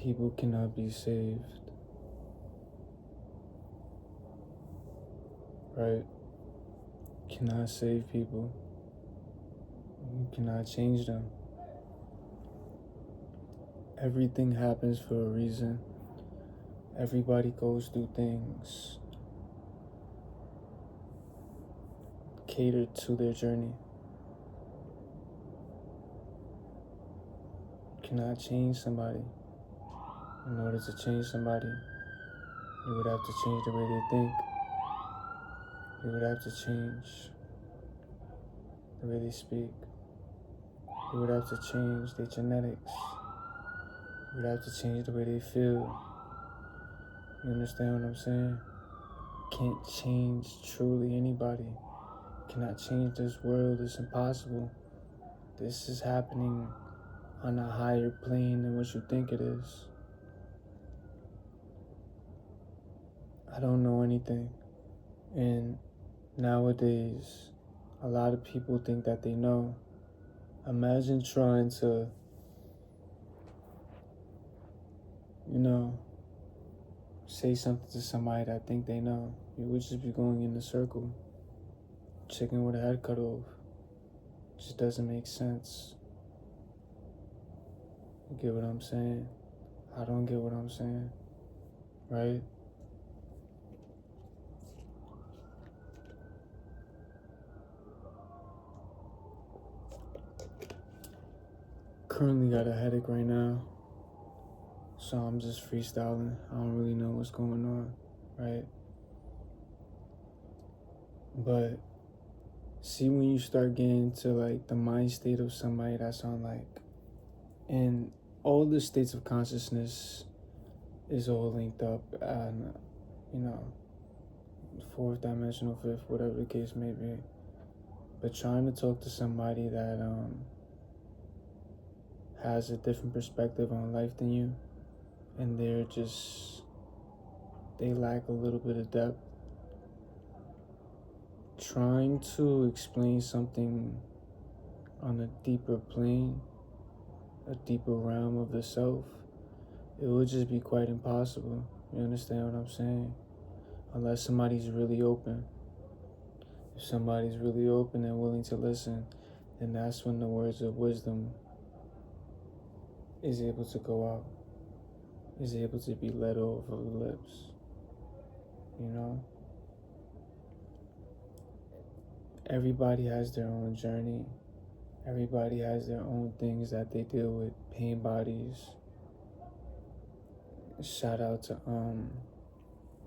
People cannot be saved, right? You cannot save people. You cannot change them. Everything happens for a reason. Everybody goes through things catered to their journey. You cannot change somebody. In order to change somebody, you would have to change the way they think. You would have to change the way they speak. You would have to change their genetics. You would have to change the way they feel. You understand what I'm saying? Can't change truly anybody. Cannot change this world. It's impossible. This is happening on a higher plane than what you think it is. I don't know anything. And nowadays, a lot of people think that they know. Imagine trying to, say something to somebody that think they know. You would just be going in a circle. Chicken with a head cut off. It just doesn't make sense. You get what I'm saying? I don't get what I'm saying. Right? Currently got a headache right now. So I'm just freestyling. I don't really know what's going on. Right? But see, when you start getting to like the mind state of somebody that's on like, and all the states of consciousness is all linked up and, fourth dimensional, fifth, whatever the case may be. But trying to talk to somebody that has a different perspective on life than you, and they lack a little bit of depth. Trying to explain something on a deeper plane, a deeper realm of the self, it would just be quite impossible. You understand what I'm saying? Unless somebody's really open. If somebody's really open and willing to listen, then that's when the words of wisdom is able to go out, is able to be let off of the lips. Everybody has their own journey. Everybody has their own things that they deal with, pain bodies. Shout out to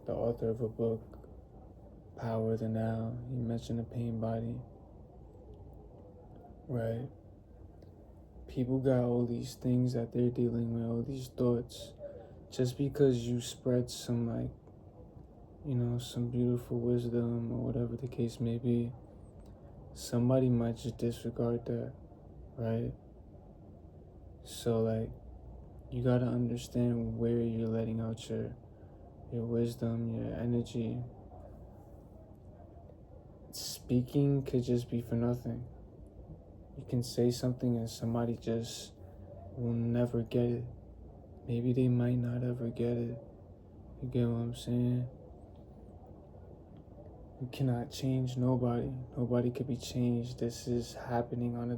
the author of a book, Power of the Now. He mentioned a pain body. Right? People got all these things that they're dealing with, all these thoughts. Just because you spread some some beautiful wisdom or whatever the case may be, somebody might just disregard that, right? So you gotta understand where you're letting out your wisdom, your energy. Speaking could just be for nothing. You can say something and somebody just will never get it. Maybe they might not ever get it. You get what I'm saying? You cannot change nobody. Nobody could be changed. This is happening on a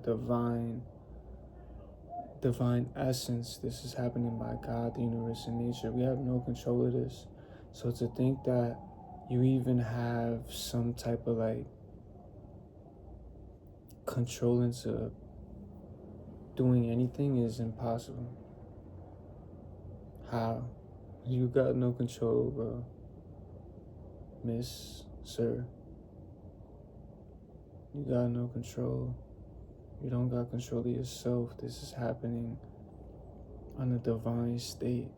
divine essence. This is happening by God, the universe, and nature. We have no control of this. So to think that you even have some type of control into doing anything is impossible. How? You got no control, bro. Miss, sir. You got no control. You don't got control of yourself. This is happening on a divine state.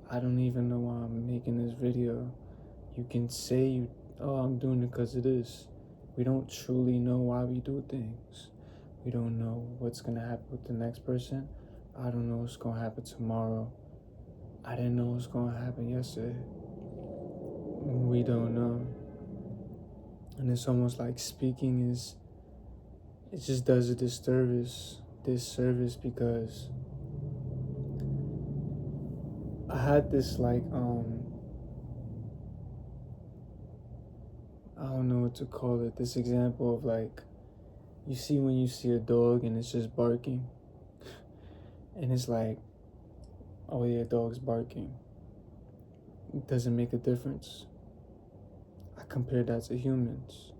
I don't even know why I'm making this video. You can say I'm doing it because it is. We don't truly know why we do things. We don't know what's gonna happen with the next person. I don't know what's gonna happen tomorrow. I didn't know what's gonna happen yesterday. We don't know. And it's almost like speaking it just does a disservice because had this like I don't know what to call it, this example of like, you see when you see a dog and it's just barking, and it's like, oh yeah, dog's barking. It doesn't make a difference. I compare that to humans.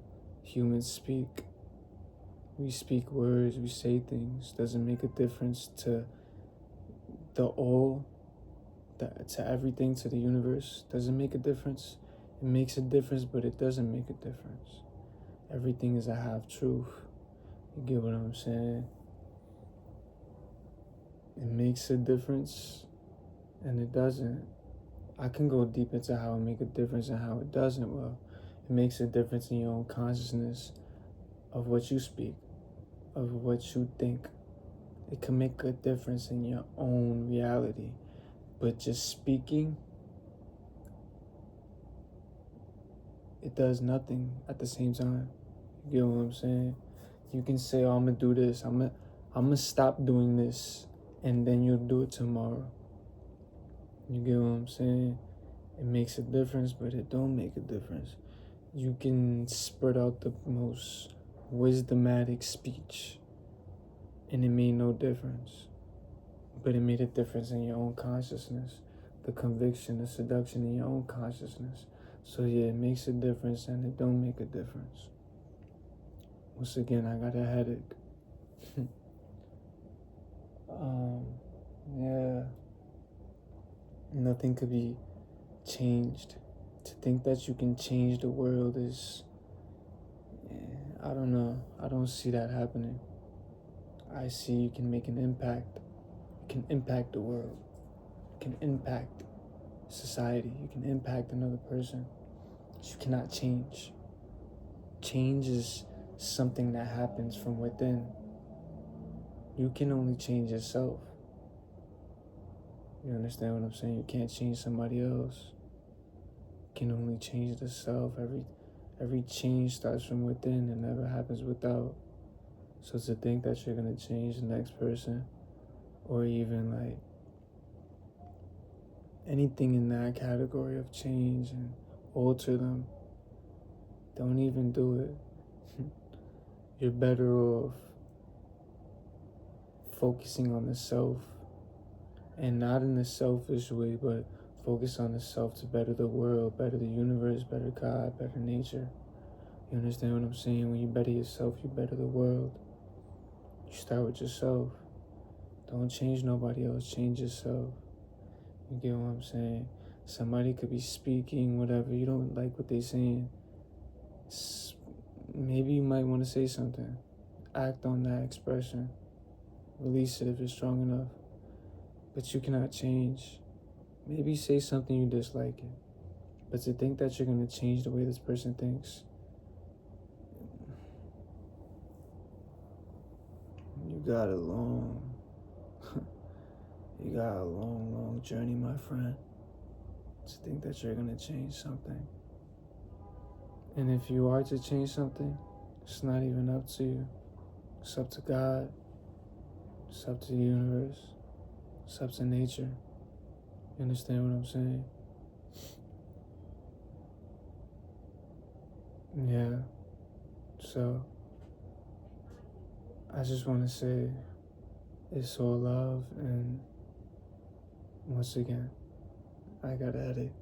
Humans speak. We speak words, we say things. Doesn't make a difference to the all, to everything, to the universe. Doesn't make a difference. It makes a difference, but it doesn't make a difference. Everything is a half truth. You get what I'm saying? It makes a difference and it doesn't. I can go deep into how it makes a difference and how it doesn't. Well, it makes a difference in your own consciousness of what you speak, of what you think. It can make a difference in your own reality. But just speaking, it does nothing at the same time. You get what I'm saying? You can say, oh, I'm gonna do this. I'm gonna stop doing this, and then you'll do it tomorrow. You get what I'm saying? It makes a difference, but it don't make a difference. You can spread out the most wisdomatic speech, and it made no difference. But it made a difference in your own consciousness, the conviction, the seduction in your own consciousness. So yeah, it makes a difference and it don't make a difference. Once again, I got a headache. Yeah, nothing could be changed. To think that you can change the world is, I don't know. I don't see that happening. I see you can make an impact. You can impact the world. You can impact society. You can impact another person. You cannot change. Change is something that happens from within. You can only change yourself. You understand what I'm saying? You can't change somebody else. You can only change the self. Every change starts from within and never happens without. So to think that you're gonna change the next person, or even like anything in that category of change and alter them, don't even do it. You're better off focusing on the self, and not in a selfish way, but focus on the self to better the world, better the universe, better God, better nature. You understand what I'm saying? When you better yourself, you better the world. You start with yourself. Don't change nobody else, change yourself. You get what I'm saying? Somebody could be speaking, whatever, you don't like what they're saying. Maybe you might want to say something. Act on that expression. Release it if it's strong enough. But you cannot change. Maybe say something you dislike it. But to think that you're going to change the way this person thinks, you got a long, long journey, my friend. To think that you're going to change something. And if you are to change something, it's not even up to you. It's up to God. It's up to the universe. It's up to nature. You understand what I'm saying? Yeah. So, I just want to say it's all love, and once again, I got a headache.